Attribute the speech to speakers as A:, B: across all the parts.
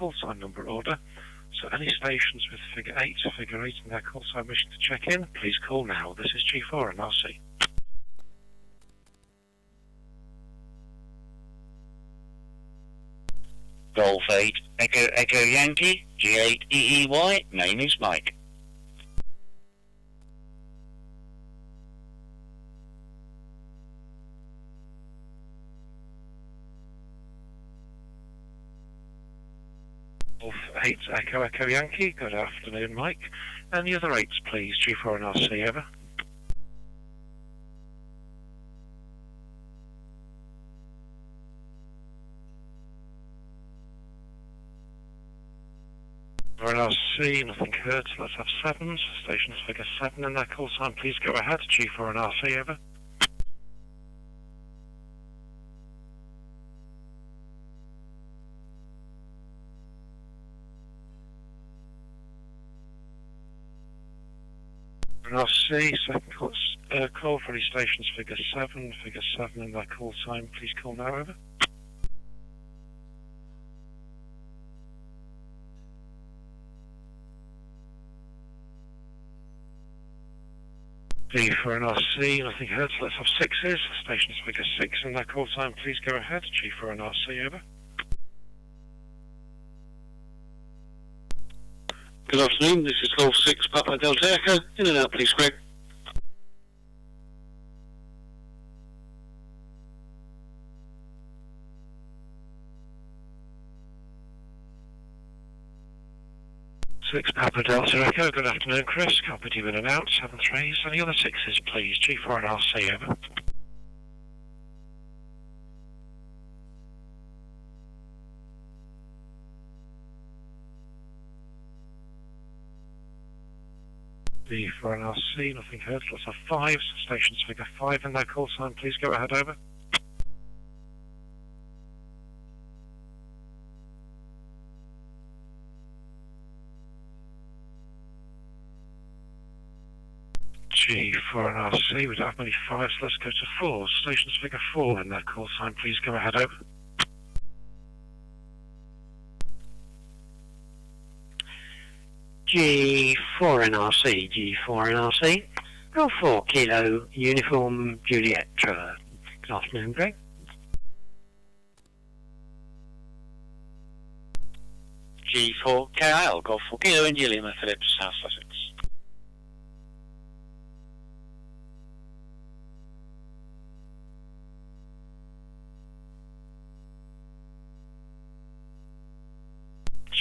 A: call sign number order. So any stations with figure 8 in their call sign wishing to check in, please call now. This is G4 and RC.
B: Golf 8 Echo Yankee G8 EEY, name is Mike.
A: Golf 8 Echo Yankee, good afternoon Mike. And the other 8s please, G4 and RC, over. And RC, nothing heard, so let's have 7s. Stations figure 7 in their call sign, please go ahead. G4 and RC, over. And RC, second call for any stations figure 7 in their call sign, please call now, over. D for an RC, nothing heard, so let's have 6s. Stations figure 6 in their call sign, please go ahead. G for an RC, over.
C: Good afternoon, this is Golf 6 Papa Delta Echo. In and out, please, Greg.
A: Six Papa Delta Echo, good afternoon Chris, copy to in and out, 7 3s, and the other 6s please, G4 and RC, over. D for an RC, nothing heard, let's have 5s, stations figure 5 in their call sign, please go ahead, over. G for an RC, we don't have many 5s, let's go to 4s, stations figure 4 in their call sign, please go ahead, over.
D: G4 NRC, G4 NRC, Golf 4 Kilo Uniform Juliet Trevor. Good afternoon, Greg.
B: G4 KIL Golf 4 Kilo India Lima Phillips, South Sussex.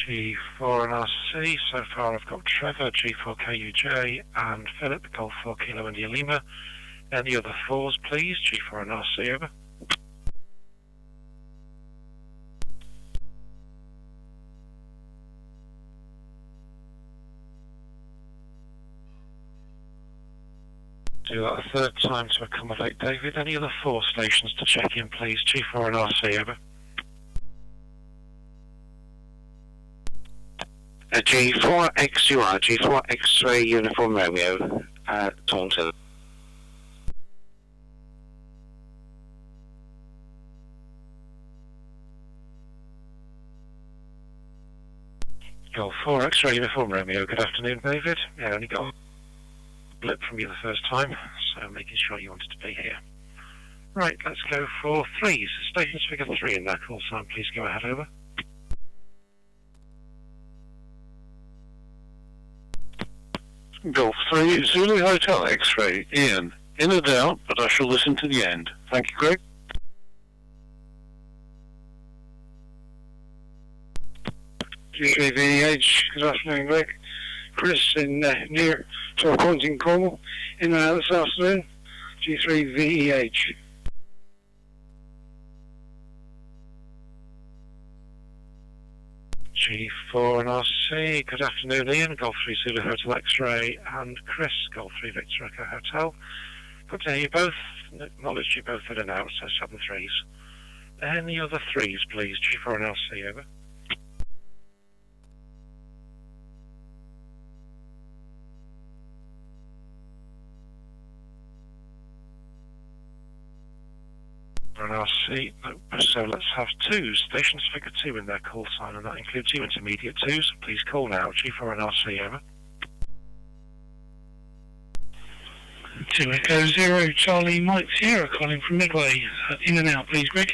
A: G4 and RC, so far I've got Trevor, G4 KUJ, and Philip, Golf 4 Kilo India Lima. Any other 4s please, G4 and RC, over. Do that a third time to accommodate David. Any other 4 stations to check in please, G4 and RC, over.
D: G4 XUR, G4 X-ray Uniform Romeo, Taunton.
A: Golf 4 X-ray Uniform Romeo, good afternoon David. Yeah, only got a blip from you the first time, so making sure you wanted to be here. Right, let's go for 3s. Stations figure 3 in their call sign, please go ahead, over.
C: Golf 3 Zulu Hotel X-ray, Ian. In and out, but I shall listen to the end. Thank you, Greg.
E: G3VH, good afternoon, Greg. Chris in near to a point in Cornwall. In and out this afternoon. G3VH.
A: G4 and RC, good afternoon Ian, Golf 3 Zulu Hotel X-ray, and Chris, Golf 3 Victor Echo Hotel. Good to hear you both, acknowledge you both in and out, so 7 3s. Any other 3s please, G4 and RC, over. For an RC, so let's have 2s, stations figure 2 in their call sign, and that includes you intermediate 2s. Please call now, G4 and RC, over.
E: 2 Echo 0, Charlie Mike Sierra calling from Midway. In and out, please, Greg.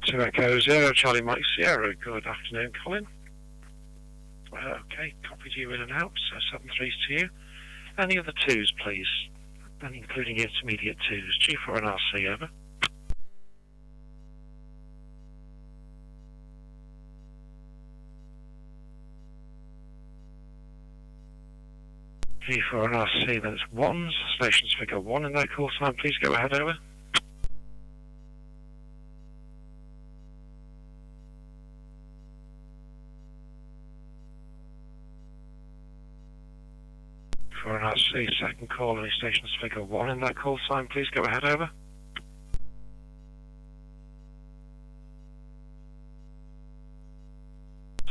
A: Two Echo 0, Charlie Mike Sierra. Good afternoon, Colin. Okay, copied you in and out, so 7-3s to you. Any other 2s, please? And including intermediate 2s. G4 and RC, over. G4 and RC, then it's 1s, stations figure 1 in their call sign, please go ahead, over. For an RC, second call, any stations figure 1 in that call sign, please go ahead, over.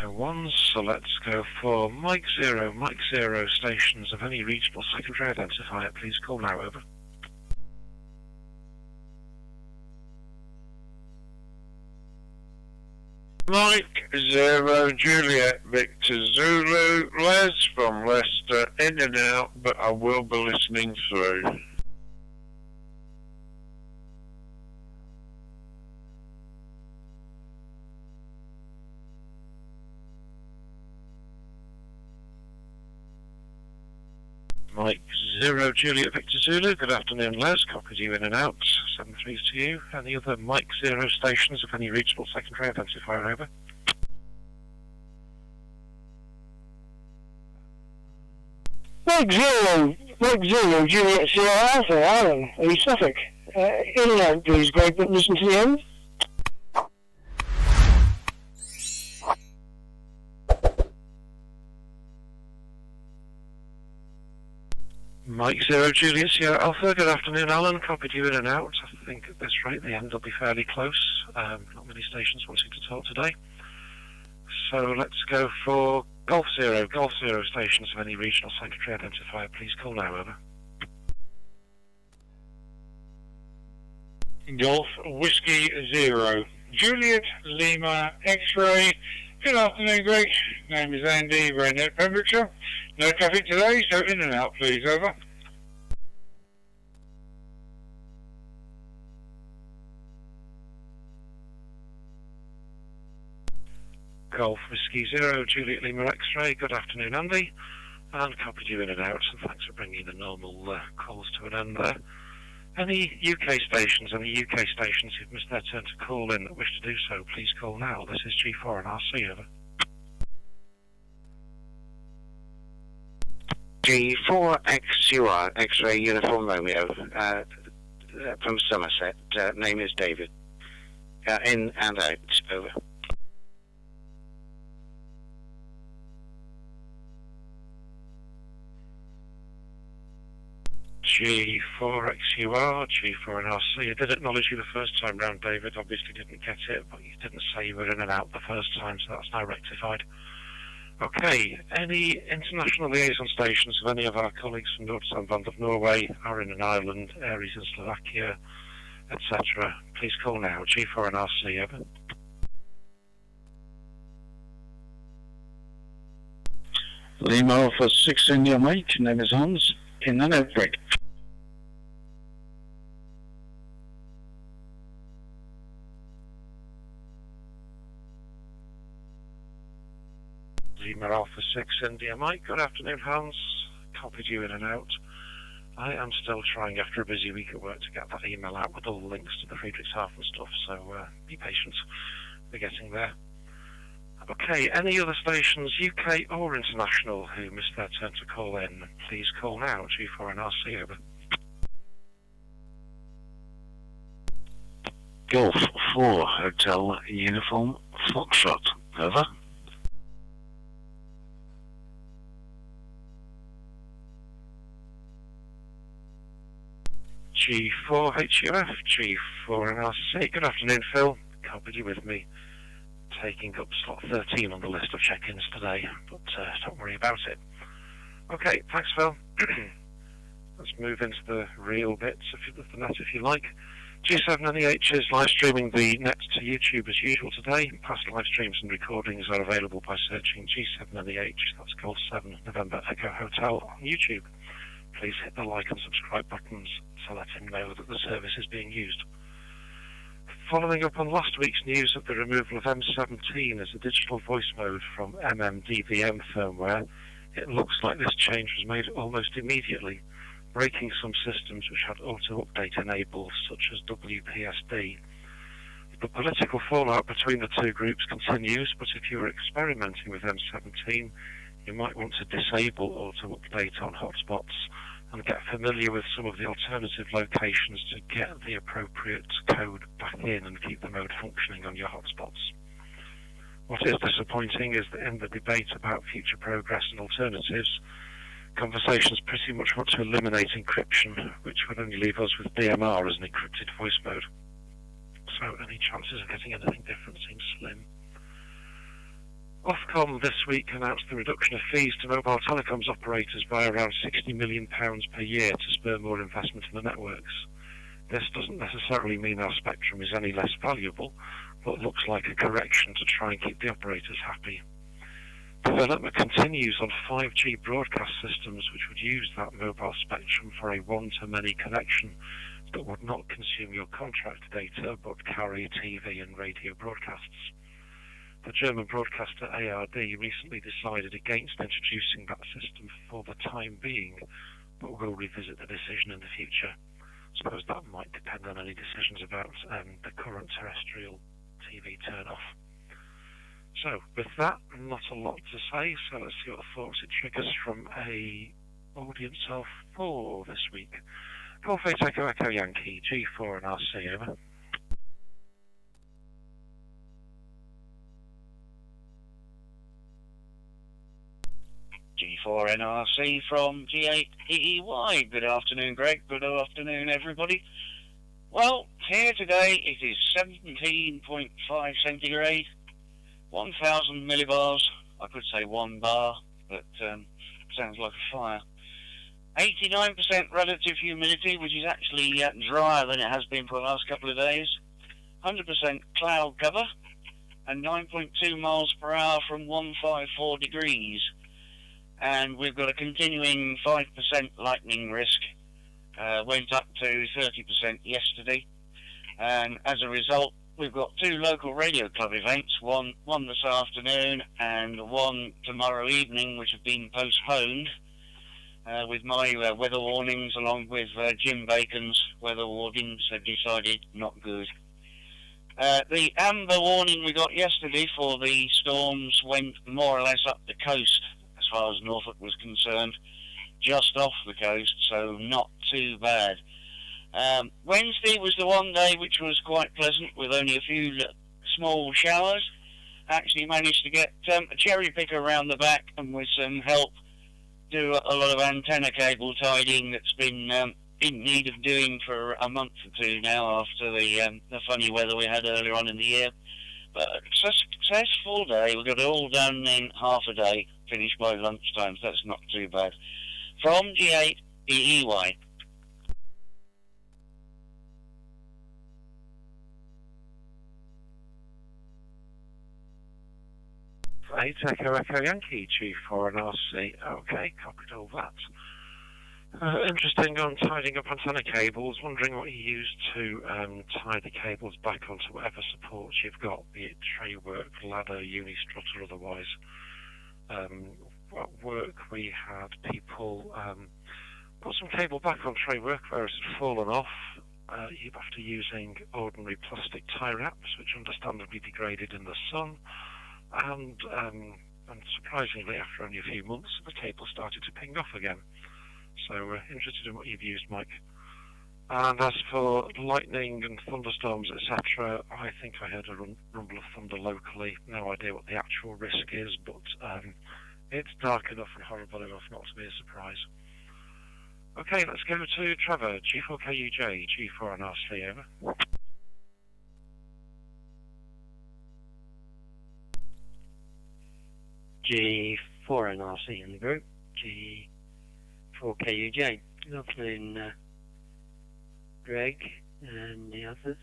A: No 1s, so let's go for Mike 0, stations of any regional secondary identifier, please call now, over.
C: Mike 0, Juliet Victor Zulu, Les from Leicester, in and out, but I will be listening through.
A: Mike 0, Juliet Victor Zulu, good afternoon, Les, copied you in and out, 7-3s to you. Any other Mike 0 stations of any regional secondary identifier, over?
E: Mike 0, Juliet Sierra Alpha, Alan, East Suffolk. In and out, please, Greg, but listen to the end.
A: Mike 0, Juliet Sierra Alpha, good afternoon, Alan, copied you in and out. I think at this rate the end will be fairly close. Not many stations wanting to talk today. So let's go for Golf 0, stations of any regional secondary identifier, please call now, over.
E: Golf Whiskey 0, Juliet Lima X-Ray. Good afternoon, Greg. Name is Andy, RAYNET Pembrokeshire. No traffic today, so in and out, please, over.
A: Golf Whiskey 0, Juliet Lima X-Ray, good afternoon, Andy. And copied you in and out, and thanks for bringing the normal calls to an end there. Any UK stations who've missed their turn to call in that wish to do so, please call now. This is G4 and RC, over.
B: G4XUR, X-Ray Uniform Romeo, from Somerset. Name is David. In and out, over.
A: G4XUR, G4 and RC. I did acknowledge you the first time round, David. Obviously didn't get it, but you didn't say you were in and out the first time, so that's now rectified. Okay, any international liaison stations of any of our colleagues from Nord-Sandland of Norway, Arin in Ireland, Aries in Slovakia, etc., please call now. G4 and RC, over.
C: Lima Alpha 6 India Mike, name is Hans, in and out, Greg.
A: Lima Alpha 6 India Mike, good afternoon, Hans. Copied you in and out. I am still trying after a busy week at work to get that email out with all the links to the Friedrichshafen stuff, so be patient. We're getting there. Okay, any other stations, UK or international, who missed their turn to call in, please call now. G4 and RC, over.
C: Golf 4 Hotel Uniform Foxtrot, over.
A: G4 HUF, G4 and RC. Good afternoon, Phil. Copied you with me. taking up slot 13 on the list of check-ins today, but don't worry about it. Okay, thanks, Phil. Let's move into the real bits of the net, if you like. G7NEH is live streaming the net to YouTube as usual today. Past live streams and recordings are available by searching G7NEH, that's called 7 November Echo Hotel, on YouTube. Please hit the like and subscribe buttons to let him know that the service is being used. Following up on last week's news of the removal of M17 as a digital voice mode from MMDVM firmware, it looks like this change was made almost immediately, breaking some systems which had auto-update enabled, such as WPSD. The political fallout between the two groups continues, but if you are experimenting with M17, you might want to disable auto-update on hotspots and get familiar with some of the alternative locations to get the appropriate code back in and keep the mode functioning on your hotspots. What is disappointing is that in the debate about future progress and alternatives, conversations pretty much want to eliminate encryption, which would only leave us with DMR as an encrypted voice mode. So any chances of getting anything different seems slim. Ofcom this week announced the reduction of fees to mobile telecoms operators by around £60 million per year to spur more investment in the networks. This doesn't necessarily mean our spectrum is any less valuable, but looks like a correction to try and keep the operators happy. Development continues on 5G broadcast systems which would use that mobile spectrum for a one-to-many connection that would not consume your contract data but carry TV and radio broadcasts. The German broadcaster ARD recently decided against introducing that system for the time being, but will revisit the decision in the future. I suppose that might depend on any decisions about the current terrestrial TV turn-off. So, with that, not a lot to say, so let's see what thoughts it triggers from a audience of 4 this week. Golf 8 Echo Echo Yankee, G4 and RC, over.
B: G4 NRC from G8 EEY. Good afternoon, Greg. Good afternoon, everybody. Well, here today it is 17.5 centigrade, 1,000 millibars. I could say 1 bar, but sounds like a fire. 89% relative humidity, which is actually drier than it has been for the last couple of days. 100% cloud cover, and 9.2 miles per hour from 154 degrees. And we've got a continuing 5% lightning risk. Went up to 30% yesterday. And as a result, we've got 2 local radio club events, one this afternoon and one tomorrow evening, which have been postponed. With my weather warnings, along with Jim Bacon's weather warnings, have decided not good. The amber warning we got yesterday for the storms went more or less up the coast, as far as Norfolk was concerned, just off the coast, so not too bad. Wednesday was the one day which was quite pleasant, with only a few small showers. Actually managed to get a cherry picker around the back, and with some help do a lot of antenna cable tidying that's been in need of doing for a month or 2 now, after the funny weather we had earlier on in the year. But a successful day. We got it all done in half a day, finished by lunchtime, so that's not too bad. From G8 EEY.
A: 8 Echo Echo Yankee, G4 and RC. Okay, copied all that. Interesting on tidying up antenna cables. Wondering what you used to tie the cables back onto whatever supports you've got, be it tray work, ladder, unistrut or otherwise. At work we had people put some cable back on tray work where it had fallen off, after using ordinary plastic tie wraps, which understandably degraded in the sun. And surprisingly, after only a few months, the cable started to ping off again. So interested in what you've used, Mike. And as for lightning and thunderstorms, etc., I think I heard a rumble of thunder locally. No idea what the actual risk is, but it's dark enough and horrible enough not to be a surprise. Okay, let's go to Trevor, G4KUJ, G4 and RC, over.
D: G4NRC in the group, G4KUJ. Good afternoon, Greg and the others.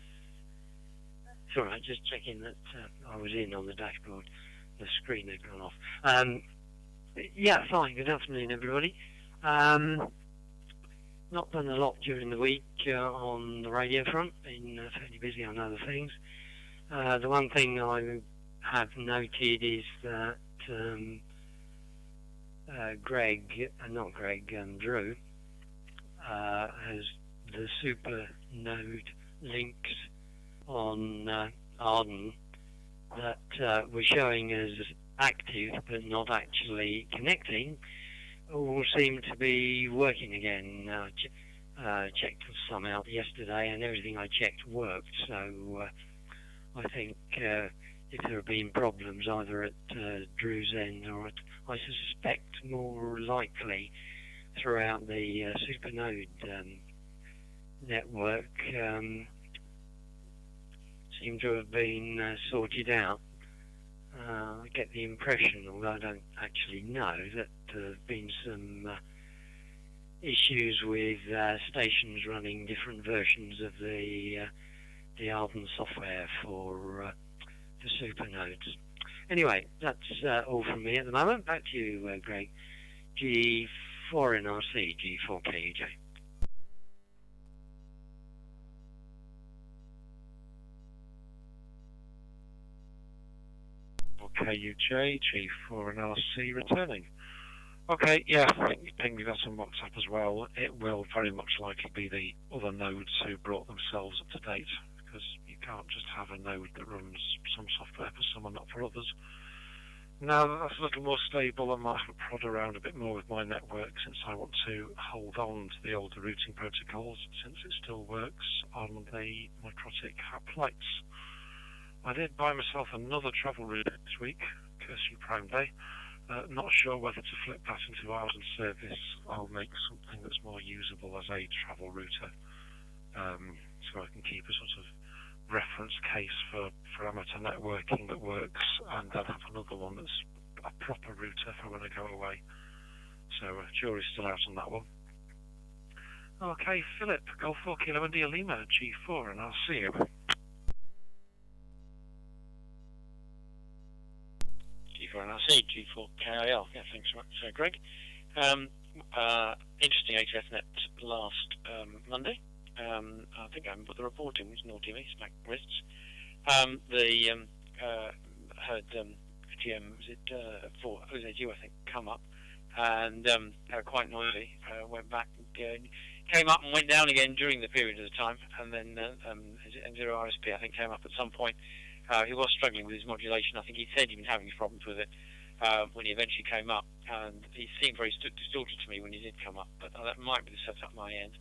D: It's alright, just checking that I was in on the dashboard. The screen had gone off. Yeah, fine. Good afternoon, everybody. Not done a lot during the week on the radio front. Been fairly busy on other things. The one thing I have noted is that Drew has the super node links on Arden that were showing as active but not actually connecting all seem to be working again. Checked some out yesterday and everything I checked worked, so I think if there have been problems either at Drew's end or at, I suspect more likely throughout the supernode network, seem to have been sorted out. I get the impression, although I don't actually know, that there have been some issues with stations running different versions of the Arden software for the supernodes. Anyway, that's all from me at the moment. Back to you, Greg. G4NRC, G4KUJ.
A: KUJ, G4NRC returning. Okay, yeah, I think you pinged me that on WhatsApp as well. It will very much likely be the other nodes who brought themselves up to date, because you can't just have a node that runs some software for some and not for others. Now that that's a little more stable, I might have a prod around a bit more with my network, since I want to hold on to the older routing protocols, since it still works on the microtic hap lights. I did buy myself another travel router this week, curse you Prime Day. Not sure whether to flip that into hours and service. I'll make something that's more usable as a travel router, so I can keep a sort of reference case for amateur networking that works, and then have another one that's a proper router for when I go away. So jury's still out on that one. Okay, Philip, Golf 4 Kilo India Lima, G4, and I'll see you.
F: G4NRC, G4KIL. Yeah, thanks so much, Greg. Interesting HFNet last Monday. I think I haven't put the report in, which is naughty me, smack wrists. Heard GM, was it for OZU, I think, come up, and they were quite noisy. Went back, came up and went down again during the period of the time, and then M0RSP, I think, came up at some point. He was struggling with his modulation. I think he said he'd been having problems with it when he eventually came up, and he seemed very distorted to me when he did come up, but that might be the setup my end.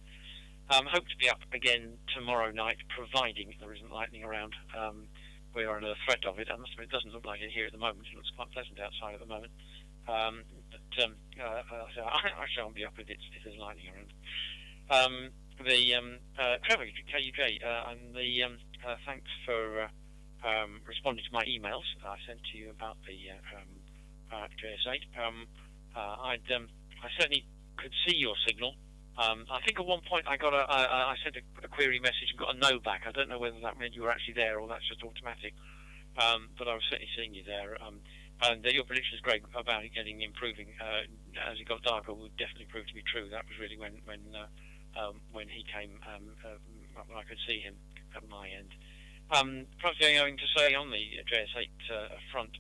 F: Hope to be up again tomorrow night, providing there isn't lightning around. We are under the threat of it. I must admit, it doesn't look like it here at the moment. It looks quite pleasant outside at the moment. I shan't be up if there's lightning around. Trevor, KUJ, and thanks for responding to my emails I sent to you about the JS8. I certainly could see your signal. I think at one point I got I sent a query message and got a no back. I don't know whether that meant you were actually there or that's just automatic. But I was certainly seeing you there. And your predictions, Greg, about it improving as it got darker would definitely prove to be true. That was really when he came, when I could see him at my end. Perhaps going to say on the JS8 front,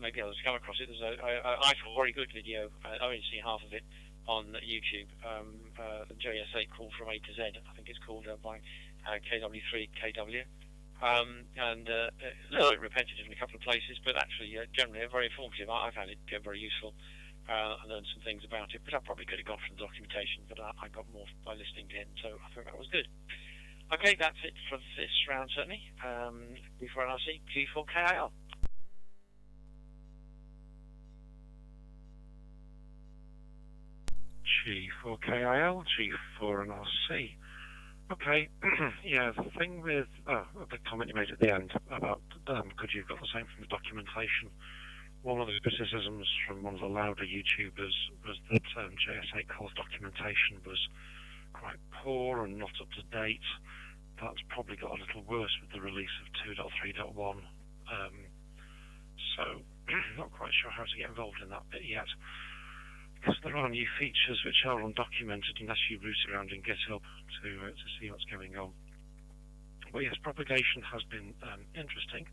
F: maybe others come across it. There's I thought very good video. I only see half of it on YouTube. The JS8 call from A to Z, I think it's called by KW3KW. And a little bit repetitive in a couple of places, but actually generally very informative. I found it very useful. I learned some things about it, but I probably could have got from the documentation, but I got more by listening to him, so I thought that was good. Okay, that's it for this round, certainly. G4NRC, G4KIL.
A: G4KIL, G4NRC. Okay, yeah, the thing with the comment you made at the end about could you have got the same from the documentation one of the criticisms from one of the louder YouTubers was that JS8 calls documentation was quite poor and not up to date. That's probably got a little worse with the release of 2.3.1. So not quite sure how to get involved in that bit yet, because there are new features which are undocumented unless you root around in GitHub to see what's going on. But yes, propagation has been interesting.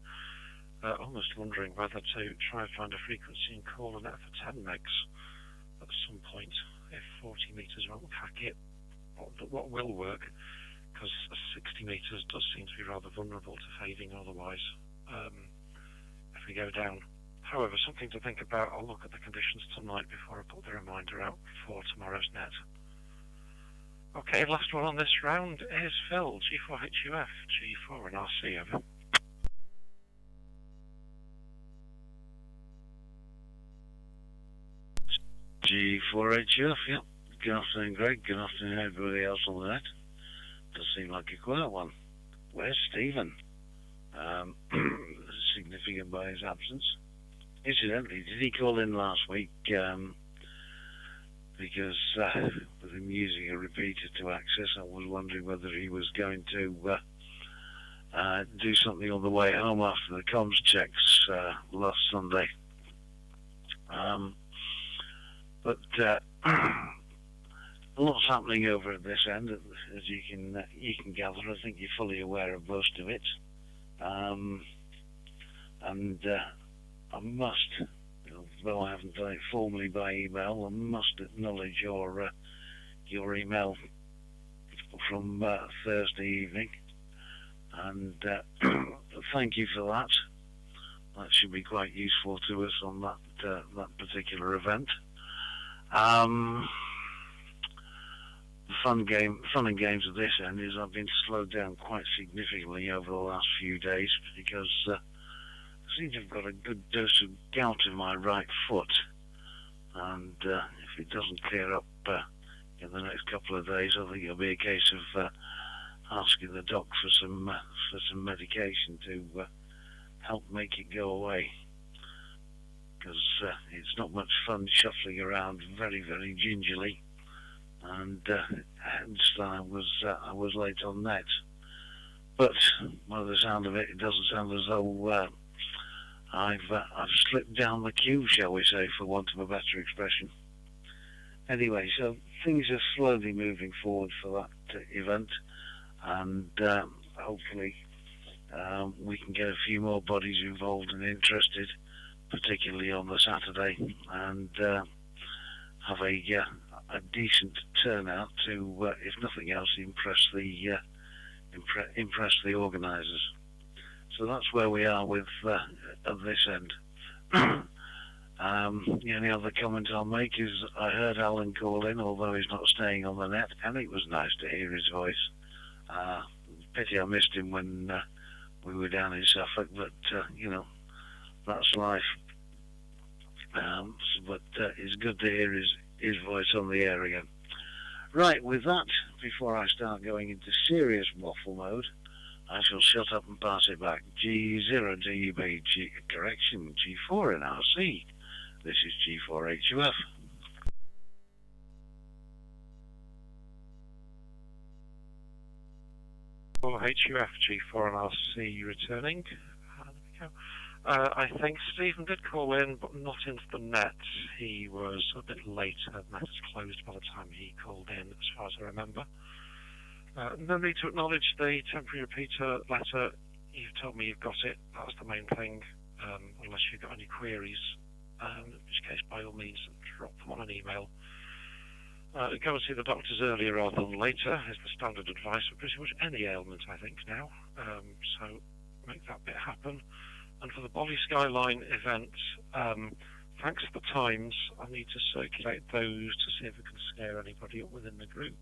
A: Almost wondering whether to try and find a frequency and call a net for 10 megs at some point if 40 meters won't hack it. What will work, because 60 meters does seem to be rather vulnerable to fading otherwise if we go down. However, something to think about. I'll look at the conditions tonight before I put the reminder out for tomorrow's net. Okay, last one on this round is Phil, G4HUF, G4 and RC, over.
G: G4HUF, yeah. Good afternoon, Greg. Good afternoon, everybody else on the net. Does seem like a quiet one. Where's Stephen? Significant by his absence. Incidentally, did he call in last week? Because with him using a repeater to access, I was wondering whether he was going to do something on the way home after the comms checks last Sunday. But a lot's happening over at this end, as you can gather. I think you're fully aware of most of it. And I must, though I haven't done it formally by email, I must acknowledge your email from Thursday evening, and thank you for that. That should be quite useful to us on that particular event. The fun and games of this end is I've been slowed down quite significantly over the last few days because I seem to have got a good dose of gout in my right foot, and if it doesn't clear up in the next couple of days, I think it'll be a case of asking the doc for some medication to help make it go away, because it's not much fun shuffling around very, very gingerly, and hence I was late on net. But by the sound of it, it doesn't sound as though I've slipped down the queue, shall we say, for want of a better expression. Anyway, so things are slowly moving forward for that event, and hopefully we can get a few more bodies involved and interested, particularly on the Saturday, and have a decent turnout to, if nothing else, impress the organisers. So that's where we are with at this end. The only other comment I'll make is I heard Alan call in, although he's not staying on the net, and it was nice to hear his voice. Pity I missed him when we were down in Suffolk, but that's life. But it's good to hear his voice on the air again. Right, with that, before I start going into serious waffle mode, I shall shut up and pass it back. G0DUB, correction, G4 in RC. This is G4HUF.
A: HUF, G4 and RC returning. There we go. I think Stephen did call in, but not into the net. He was a bit late. The net was closed by the time he called in, as far as I remember. No need to acknowledge the temporary repeater letter. You've told me you've got it. That's the main thing, unless you've got any queries, in which case, by all means, drop them on an email. Go and see the doctors earlier rather than later is the standard advice for pretty much any ailment, I think, now. So make that bit happen. And for the Bolly Skyline event, thanks to the Times, I need to circulate those to see if we can scare anybody up within the group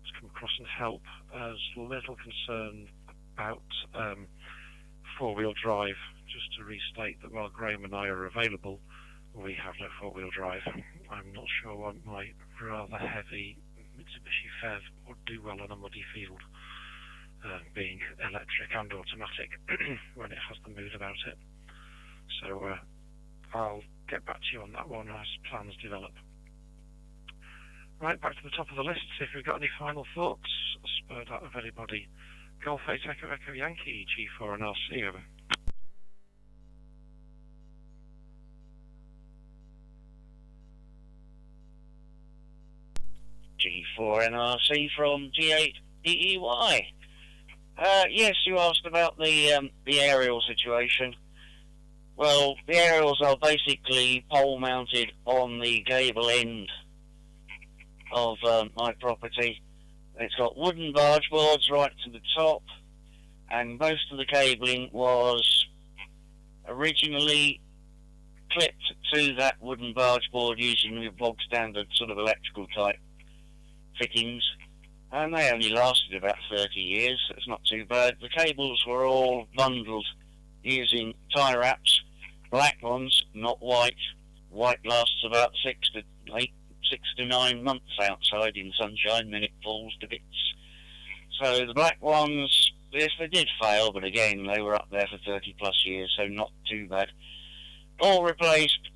A: to come across and help. As little concerned about four-wheel drive, just to restate that while Graham and I are available, we have no four-wheel drive. I'm not sure what my rather heavy Mitsubishi Fev would do well on a muddy field, being electric and automatic when it has the mood about it. So I'll get back to you on that one as plans develop. Right, back to the top of the list, see if we've got any final thoughts spurred out of anybody. Golf 8 Echo Echo Yankee, G4 and RC, over.
B: G4 NRC from G8 EEY. Yes, you asked about the aerial situation. Well, the aerials are basically pole mounted on the gable end of my property. It's got wooden barge boards right to the top, and most of the cabling was originally clipped to that wooden barge board using the bog standard sort of electrical type fittings, and they only lasted about 30 years, so it's not too bad. The cables were all bundled using tie wraps, black ones, not white. White lasts about 6 to 9 months outside in sunshine, then it falls to bits. So the black ones, yes, they did fail, but again, they were up there for 30 plus years, so not too bad. All replaced.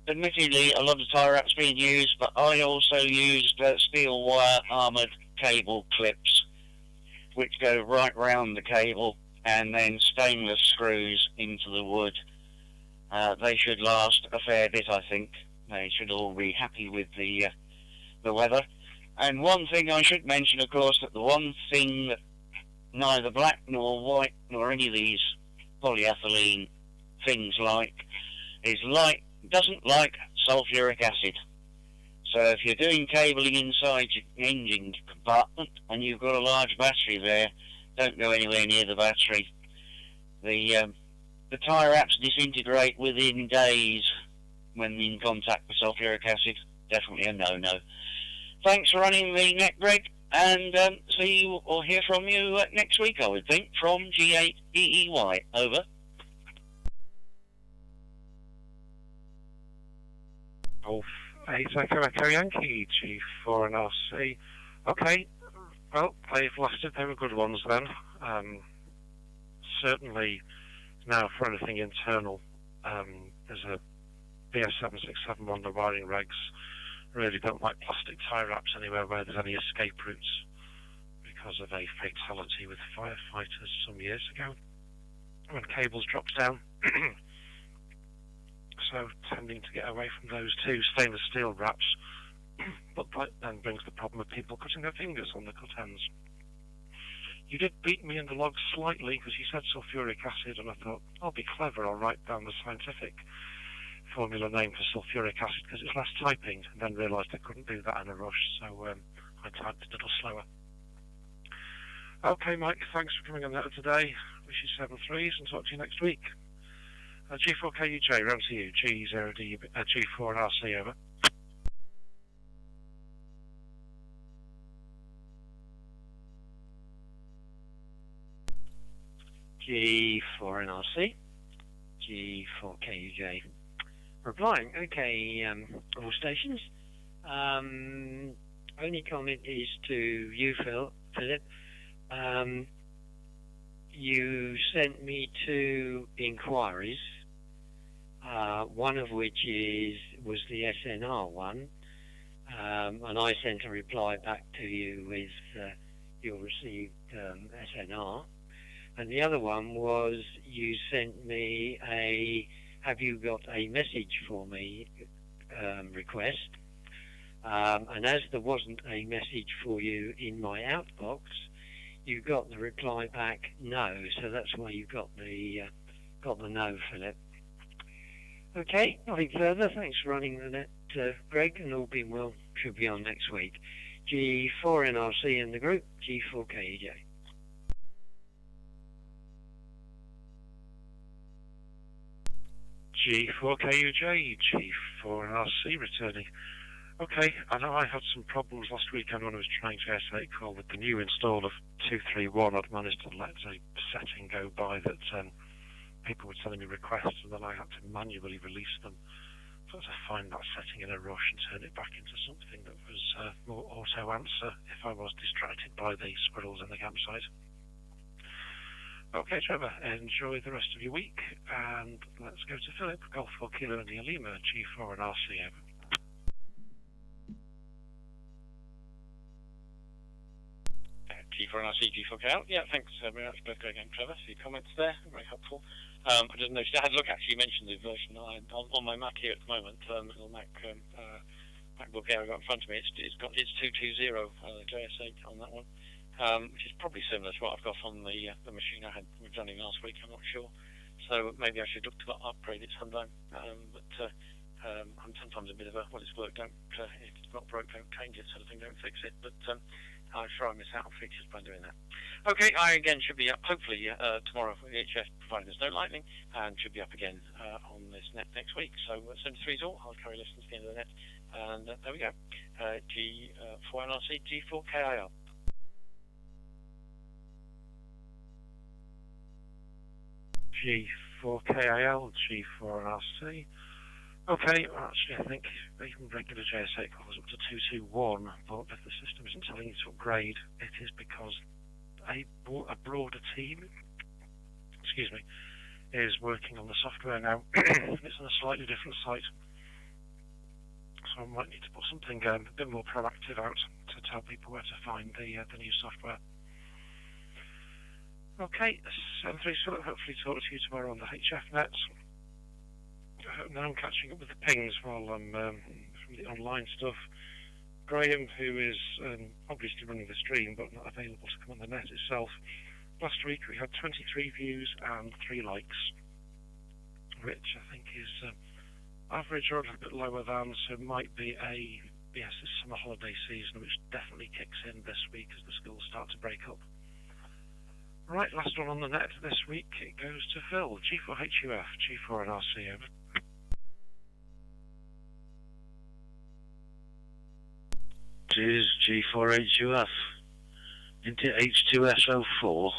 B: Admittedly, a lot of tie wraps being used, but I also used steel wire armoured cable clips, which go right round the cable, and then stainless screws into the wood. They should last a fair bit, I think. They should all be happy with the weather. And one thing I should mention, of course, that the one thing that neither black nor white nor any of these polyethylene things doesn't like sulfuric acid. So if you're doing cabling inside your engine compartment and you've got a large battery there, don't go anywhere near the battery. The tie wraps disintegrate within days when in contact with sulfuric acid. Definitely a no-no. Thanks for running the net, Greg, and see you or hear from you next week, I would think, from G8 EEY. Over.
A: Golf 8 Echo Echo Yankee, G4 and RC. Okay, well, they've lasted, they were good ones then. Certainly now for anything internal, there's a BS767 on the wiring regs. Really don't like plastic tie wraps anywhere where there's any escape routes because of a fatality with firefighters some years ago when cables dropped down. So tending to get away from those two stainless steel wraps, but that then brings the problem of people cutting their fingers on the cut ends. You did beat me in the log slightly because you said sulfuric acid, and I thought, I'll be clever, I'll write down the scientific formula name for sulfuric acid because it's less typing, and then realised I couldn't do that in a rush, so I typed a little slower. Okay, Mike, thanks for coming on that today. Wish you 7 threes and talk to you next week. G4KUJ, round to you. G0D, G4 and RC, over.
D: G4 and RC, G4KUJ. Replying, okay, all stations. Only comment is to you, Philip. You sent me 2 inquiries, one of which was the SNR one, and I sent a reply back to you with your received SNR, and the other one was you sent me a have you got a message for me request, and as there wasn't a message for you in my outbox, you got the reply back no, so that's why you got the no, Philip. Okay, nothing further. Thanks for running the net, Greg, and all being well, should be on next week. G4 NRC in the group, G4KEJ.
A: G4KUJ, G4 and RC returning. Okay, I know I had some problems last weekend when I was trying to S8 call with the new install of 231. I'd managed to let a setting go by that people were sending me requests, and then I had to manually release them. So I had to find that setting in a rush and turn it back into something that was more auto answer if I was distracted by the squirrels in the campsite. Okay, Trevor, enjoy the rest of your week, and let's go to Philip, Golf 4 Kilo India Lima, G4 and RC, over.
F: G4 and RC, G4 KL. Yeah, thanks very much, both Greg and Trevor, for your comments there. Very helpful. I didn't notice. I had a look, actually. You mentioned the version on my Mac here at the moment. Little MacBook Air I've got in front of me. It's 220 JS8 on that one, which is probably similar to what I've got on the machine I had running last week. I'm not sure. So maybe I should look to upgrade it sometime. I'm sometimes a bit of a, well, it's work, if it's not broke, don't change it sort of thing, don't fix it. But I'm sure I miss out on features by doing that. Okay, I again should be up hopefully tomorrow for the HF, providing there's no lightning, and should be up again on this net next week. So 73's all. I'll carry lessons to the end of the net, and there we go. G4 NRC, G4 KIL.
A: G4 KIL, G4 NRC. Okay, well, actually I think even regular JS8 calls up to 221, but if the system isn't telling you to upgrade, it is because a broader team, is working on the software now. It's on a slightly different site, so I might need to put something a bit more proactive out to tell people where to find the new software. Okay, 73 Philip, hopefully talk to you tomorrow on the HF net. Now I'm catching up with the pings while I'm from the online stuff. Graham, who is obviously running the stream but not available to come on the net itself. Last week we had 23 views and 3 likes, which I think is average or a little bit lower than, so it might be this summer holiday season, which definitely kicks in this week as the schools start to break up. Right, last one on the net this week, it goes to Phil, G4HUF, G4 and RC, over.
G: It is G4HUF into H2SO4 for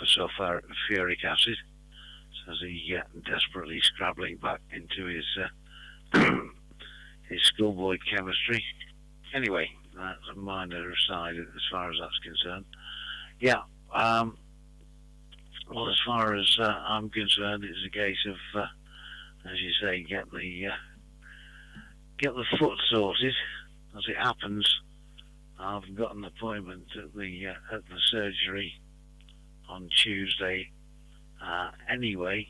G: sulfuric acid. Says he desperately scrabbling back into his his schoolboy chemistry. Anyway, that's a minor aside as far as that's concerned. Yeah, well, as far as I'm concerned, it's a case of, as you say, get the foot sorted. As it happens, I've got an appointment at the surgery on Tuesday. Anyway,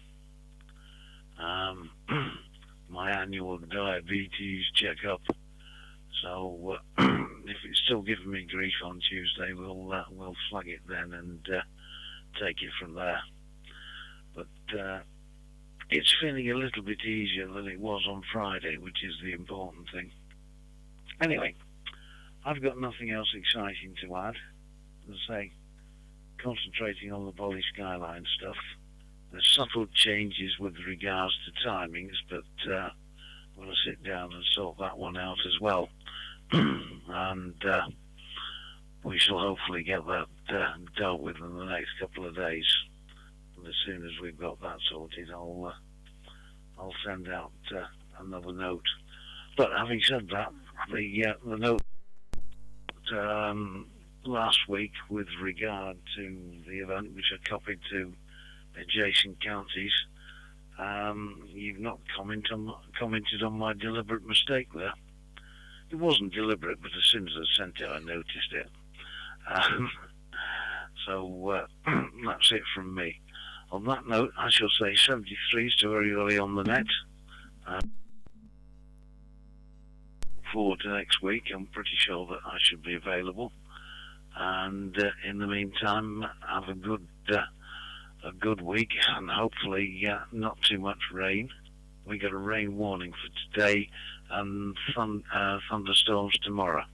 G: my annual diabetes checkup. So if it's still giving me grief on Tuesday, we'll flag it then and take it from there. But it's feeling a little bit easier than it was on Friday, which is the important thing. Anyway, I've got nothing else exciting to add. As I say, concentrating on the Bolly Skyline stuff. There's subtle changes with regards to timings, but I'm going to sit down and sort that one out as well. And we shall hopefully get that dealt with in the next couple of days. And as soon as we've got that sorted, I'll send out another note. But having said that, the note last week with regard to the event, which I copied to adjacent counties, you've not commented on my deliberate mistake there. It wasn't deliberate, but as soon as I sent it, I noticed it. So that's it from me. On that note, I shall say 73 is too very early on the net. Forward to next week. I'm pretty sure that I should be available. And in the meantime, have a good week, and hopefully not too much rain. We got a rain warning for today and thunderstorms tomorrow,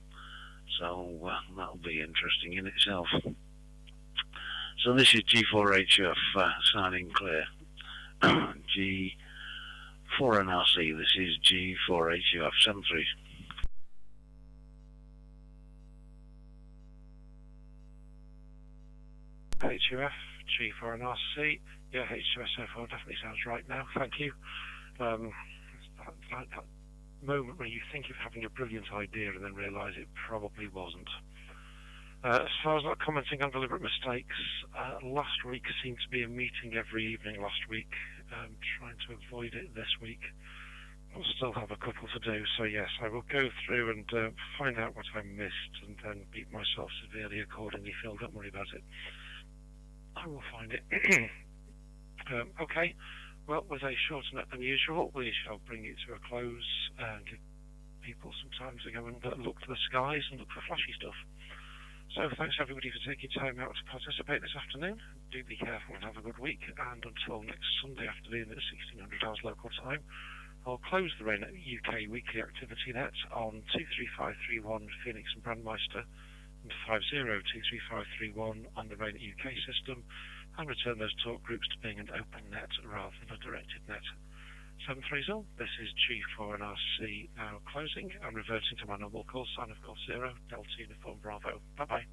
G: so that'll be interesting in itself. So this is G4HF signing clear. G4 NRC, this is G4HF 73.
A: HUF, G4 and RC. Yeah, H2SO4 definitely sounds right now, thank you. That moment where you think you're having a brilliant idea and then realise it probably wasn't. As far as not commenting on deliberate mistakes, last week seemed to be a meeting every evening last week. Trying to avoid it this week. I'll still have a couple to do, so yes, I will go through and find out what I missed and then beat myself severely accordingly, Phil, don't worry about it. I will find it. Okay, well, with a shorter net than usual, we shall bring it to a close and give people some time to go and look to the skies and look for flashy stuff. So thanks everybody for taking time out to participate this afternoon. Do be careful and have a good week, and until next Sunday afternoon at 1600 hours local time, I'll close the RAYNET-UK weekly activity net on 23531 Pheonix and Brandmeister and 50233531 on the RAYNET-UK system, and return those talk groups to being an open net rather than a directed net. 730, this is G4NRC now closing and reverting to my normal call sign of course 0, Delta Uniform Bravo. Bye bye.